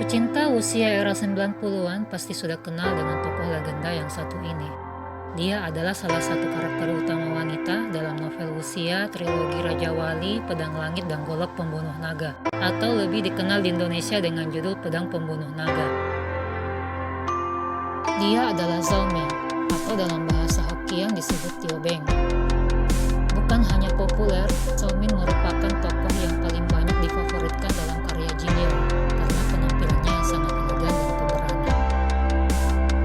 Pecinta usia era 90-an pasti sudah kenal dengan tokoh legenda yang satu ini. Dia adalah salah satu karakter utama wanita dalam novel usia, trilogi Raja Wali, Pedang Langit, dan Golok Pembunuh Naga, atau lebih dikenal di Indonesia dengan judul Pedang Pembunuh Naga. Dia adalah Zhao Ming, atau dalam bahasa Hokkien disebut Tio Beng. Bukan hanya populer, Zhao Ming merupakan tokoh yang paling banyak difavoritkan dalam karya Jin Yong karena penampilannya yang sangat elegan dan pemberani.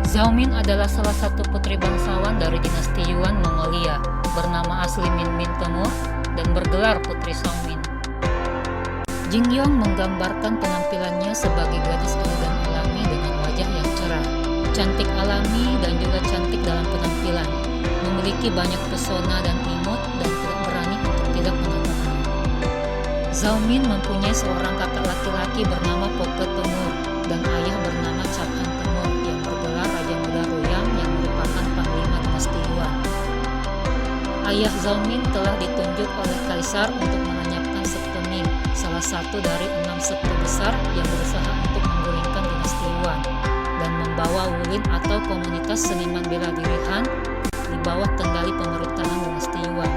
Zhao Ming adalah salah satu putri bangsawan dari dinasti Yuan Mongolia, bernama asli Min Min Temur dan bergelar Putri Zhao Ming. Jin Yong menggambarkan penampilannya sebagai gadis elegan alami dengan wajah yang cerah, cantik alami dan juga cantik dalam penampilan, memiliki banyak pesona dan imut dan tidak berani untuk tidak menatapnya. Zhao Ming mempunyai seorang kakak laki-laki bernama Poke Temur dan ayah bernama Chaphan Temur yang bergelar Raja Muda Ruyang yang merupakan panglima dinasti Yuan. Ayah Zhao Ming telah ditunjuk oleh kaisar untuk melenyapkan sekte Ming, salah satu dari 6 sekte besar yang berusaha untuk menggulingkan dinasti Yuan, dan membawa Wulin atau komunitas seniman bela diri Han di bawah kendali pemerintahan dinasti Yuan.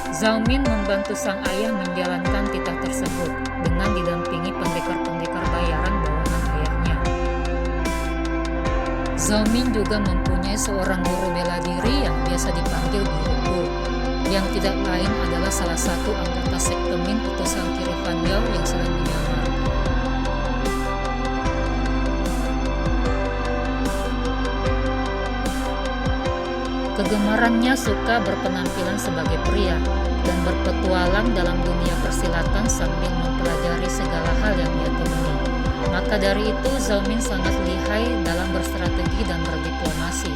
Zhao Ming membantu sang ayah menjalankan titah tersebut dengan didampingi pendekar-pendekar bayaran bawahan ayahnya. Zhao Ming juga mempunyai seorang guru bela diri yang biasa dipanggil Guru Gu, yang tidak lain adalah salah satu anggota sekte Ming utusan kiri Fan Yao yang sedang menyamar. Kegemarannya suka berpenampilan sebagai pria dan berpetualang dalam dunia persilatan sambil mempelajari segala hal yang ia temui. Maka dari itu Zhao Ming sangat lihai dalam berstrategi dan berdiplomasi.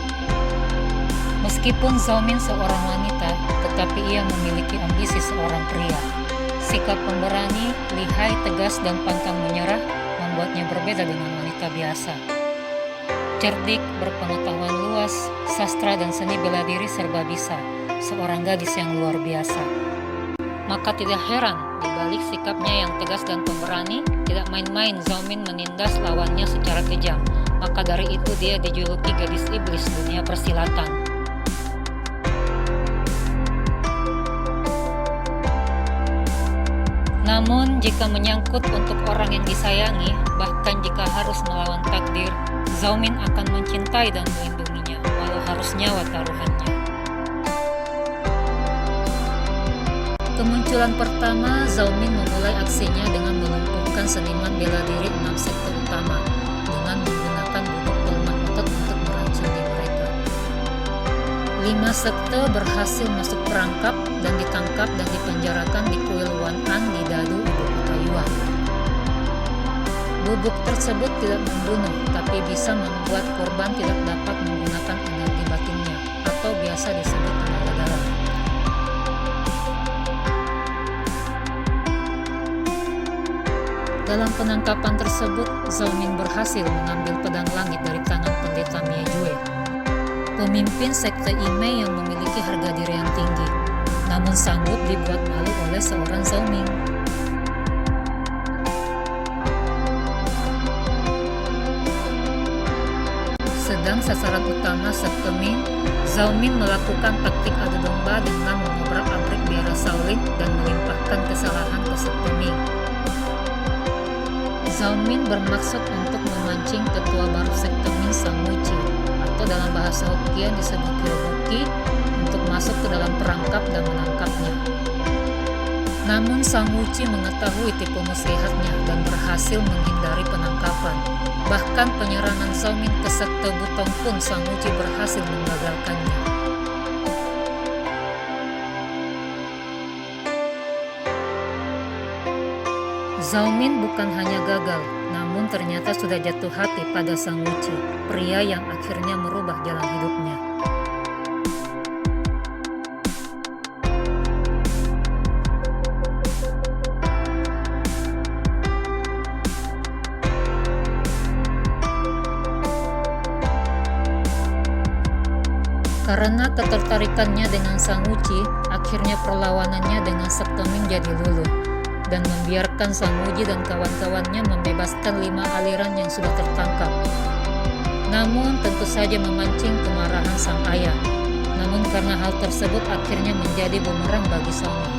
Meskipun Zhao Ming seorang wanita, tetapi ia memiliki ambisi seorang pria. Sikap pemberani, lihai, tegas, dan pantang menyerah membuatnya berbeda dengan wanita biasa. Cerdik, berpengetahuan luas, sastra dan seni bela diri serba bisa, seorang gadis yang luar biasa. Maka tidak heran, di balik sikapnya yang tegas dan pemberani, tidak main-main Zhao Ming menindas lawannya secara kejam. Maka dari itu dia dijuluki gadis iblis dunia persilatan. Namun, jika menyangkut untuk orang yang disayangi, bahkan jika harus melawan takdir, Zhao Ming akan mencintai dan melindunginya, walau harus nyawa taruhannya. Kemunculan pertama, Zhao Ming memulai aksinya dengan melumpuhkan seniman bela diri 6 sekte utama, dengan menggunakan bubuk pelmat otot untuk meracuni mereka. 5 sekte berhasil masuk perangkap dan ditangkap dan dipenjarakan di kuil Wan'an di Dadu, ibu kota Yuan. Bubuk tersebut tidak membunuh, tapi bisa membuat korban tidak dapat menggunakan energi batinnya, atau biasa disebut tenaga dalam. Dalam penangkapan tersebut, Zhao Ming berhasil mengambil pedang langit dari tangan pendeta Mie Jue, pemimpin sekte Imei yang memiliki harga diri yang tinggi, namun sanggup dibuat malu oleh seorang Zhao Ming. Sedang sasaran utama sekte Ming, Zhao Ming melakukan taktik adu domba dengan mengobrak-abrik biara Shaolin dan melimpahkan kesalahan ke sekte Ming. Zhao Ming bermaksud untuk memancing ketua baru sekte Ming, Sang Wuqi, atau dalam bahasa Hokkien disebut Kyoboki, untuk masuk ke dalam perangkap dan menangkapnya. Namun Sang Wuqi mengetahui tipu muslihatnya dan berhasil menghindari penangkapan. Bahkan penyerangan Zhao Ming ke sekte Butong pun Sang Wuqi berhasil menggagalkannya. Zhao Ming bukan hanya gagal, namun ternyata sudah jatuh hati pada Sang Wuqi, pria yang akhirnya merubah jalan hidupnya. Karena ketertarikannya dengan Sang Wuqi, akhirnya perlawanannya dengan sekte Ming jadi luluh. dan membiarkan Sang Wuji dan kawan-kawannya membebaskan 5 aliran yang sudah tertangkap. Namun tentu saja memancing kemarahan sang ayah. Namun karena hal tersebut akhirnya menjadi bumerang bagi Zhao Min.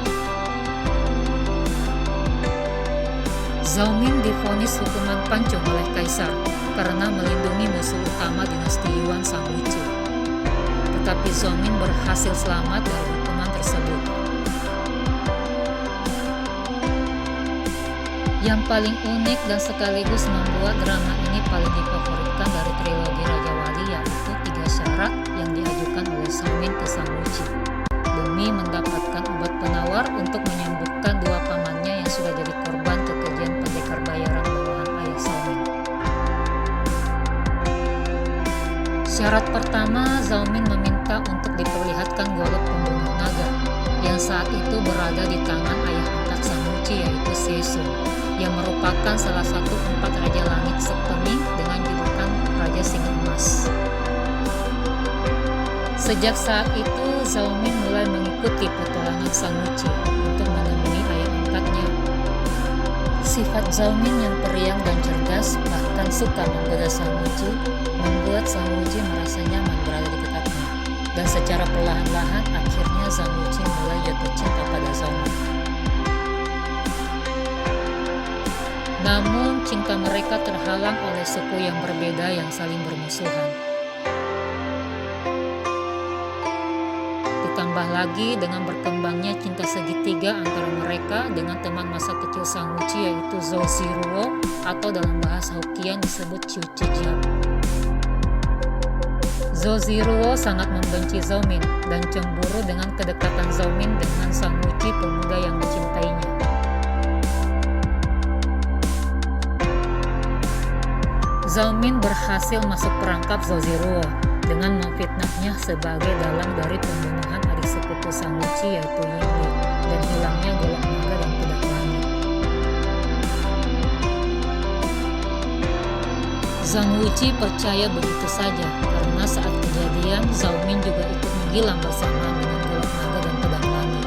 Zhao Min divonis hukuman pancung oleh kaisar karena melindungi musuh utama dinasti Yuan Sang Wuji. Tetapi Zhao Min berhasil selamat dari hukuman tersebut. Yang paling unik dan sekaligus membuat drama ini paling difavoritkan dari trilogi Raja Wali yaitu 3 syarat yang diajukan oleh Zhao Min ke Sang Wuji demi mendapatkan obat penawar untuk menyembuhkan 2 pamannya yang sudah jadi korban kekejian pendekar bayaran bawahan ayah Zhao Min. Syarat pertama, Zhao Min meminta untuk diperlihatkan golok pembunuh naga yang saat itu berada di tangan ayah angkat Sang Wuji yaitu Shizong, yang merupakan salah satu 4 Raja Langit Septeming dengan julukan Raja Singa Emas. Sejak saat itu, Zhao Min mulai mengikuti petualangan Sang Wuji untuk menemui ayah angkatnya. Sifat Zhao Min yang periang dan cerdas, bahkan suka menggoda Sang Wuji, membuat Sang Wuji merasa nyaman berada di dekatnya. Dan secara perlahan-lahan, akhirnya Sang Wuji mulai jatuh cinta pada Zhao Min. Namun, cinta mereka terhalang oleh suku yang berbeda yang saling bermusuhan. Ditambah lagi dengan berkembangnya cinta segitiga antara mereka dengan teman masa kecil Sang Wuji yaitu Zhou Ziruo atau dalam bahasa Hokkien disebut Qiu Zhijiao. Zhou Ziruo sangat membenci Zhao Min dan cemburu dengan kedekatan Zhao Min dengan Sang Wuji pemuda yang dicintainya. Zhao Min berhasil masuk perangkap Zhou Ziruo dengan memfitnahnya sebagai dalang dari pembunuhan adik sepupu Sang Wuji yaitu Yingli dan hilangnya golok naga dan pedang langit. Zhang Wuji percaya begitu saja karena saat kejadian Zhao Min juga ikut menghilang bersama dengan golok naga dan pedang langit.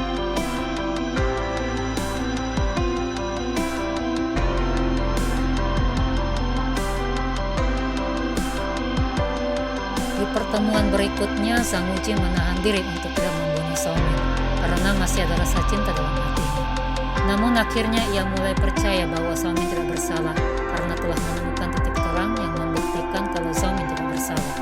Di pertemuan berikutnya, Sang Wuji menahan diri untuk tidak membunuh Zhao Min karena masih ada rasa cinta dalam hatinya. Namun akhirnya ia mulai percaya bahwa Zhao Min tidak bersalah karena telah menemukan titik terang yang membuktikan kalau Zhao Min tidak bersalah.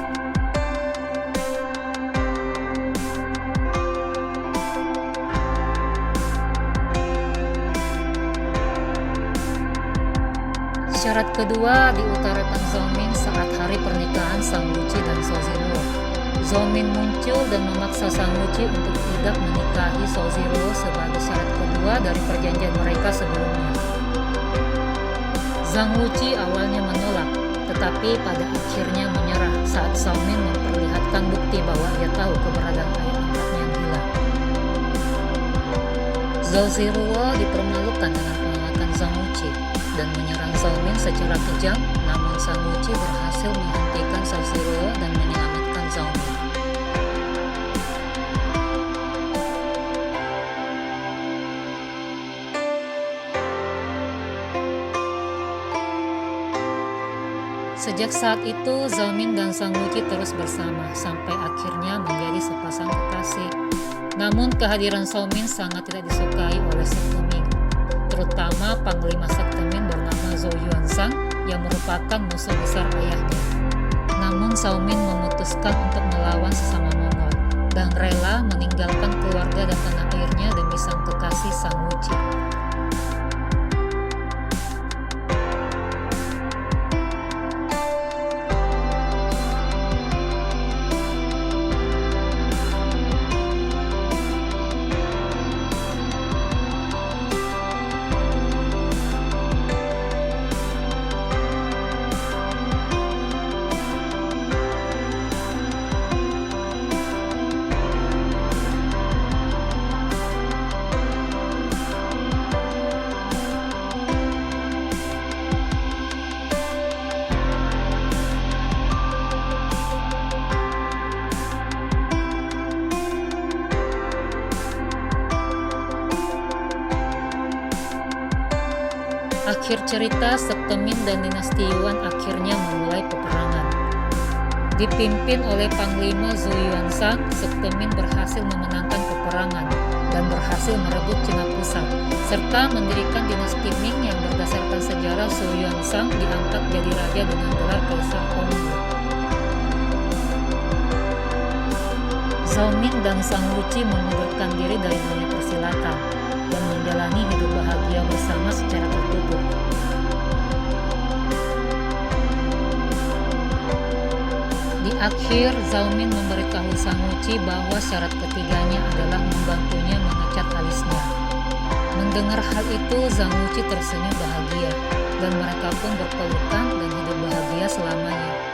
Syarat kedua diutarakan Zhao Min saat hari pernikahan Sang Wuji dan Zhou Ziruo. Zhao Min muncul dan memaksa Sang Wuji untuk tidak menikahi Zhou Ziruo sebagai syarat kedua dari perjanjian mereka sebelumnya. Zhang Wuji awalnya menolak, tetapi pada akhirnya menyerah saat Zhao Min memperlihatkan bukti bahwa ia tahu keberadaan ayah angkatnya yang hilang. Zhou Ziruo dipermalukan dengan penolakan Zhang Wuji dan menyerang Zhao Min secara kejam, namun Sang Wuji berhasil menghentikan Zhou Ziruo dan menyelamatkan Zhao Min. Sejak saat itu, Zhao Min dan Sang Wuji terus bersama sampai akhirnya menjadi sepasang kekasih. Namun kehadiran Zhao Min sangat tidak disukai oleh Septeming, terutama Panglima Septeming bernama Zhou Yuanzhang yang merupakan musuh besar ayahnya. Namun Zhao Min memutuskan untuk melawan sesama Mongol dan rela meninggalkan keluarga dan tanah airnya demi sang kekasih Sang Wuji. Akhir cerita, sekte Ming dan dinasti Yuan akhirnya memulai peperangan. Dipimpin oleh Panglima Zhou Yuanshan, sekte Ming berhasil memenangkan peperangan dan berhasil merebut Cina Pusat, serta mendirikan dinasti Ming yang berdasarkan sejarah Zhou Yuanshan diangkat jadi raja dengan gelar Kaisar Hongwu. Zhao Ming dan Sang Wuqi mengundurkan diri dari dunia persilatan dan menjalani hidup bahagia bersama secara tertutup. Di akhir, Zhao Ming memberitahu Sang Wuqi bahwa syarat ketiganya adalah membantunya mengecat alisnya. Mendengar hal itu, Sang Wuqi tersenyum bahagia, dan mereka pun berpelukan dan hidup bahagia selamanya.